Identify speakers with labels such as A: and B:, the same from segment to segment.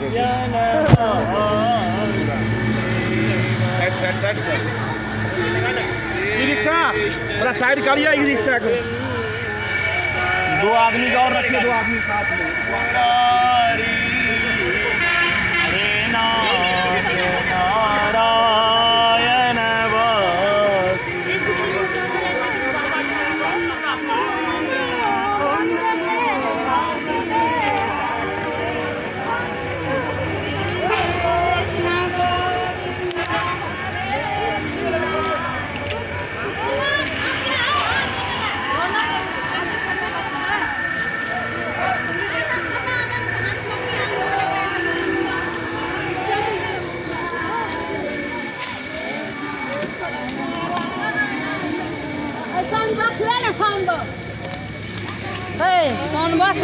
A: E rickshaw थोड़ा side करिए e rickshaw को। दो आदमी का और रखिए, दो आदमी साथ में। हरे नारायण बस
B: sound box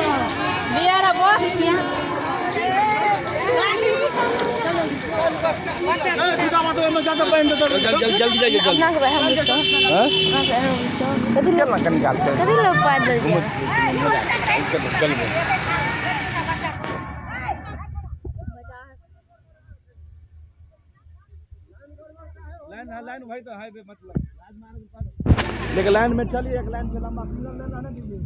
B: biar bos ya
A: जल्दी जाइए जल्दी। लाइन भाई तो हाईवे मतलब लेकिन लाइन में चलिए, एक लाइन से लंबा सिग्नल लेना ना दीजिए।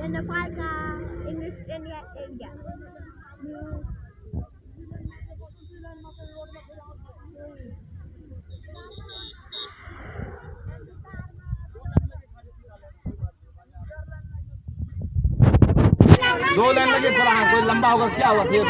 C: नेपाल का इंग्लिश इंडिया इंडिया
A: दो लाइन लगे, थोड़ा कोई लंबा होगा क्या हुआ फिर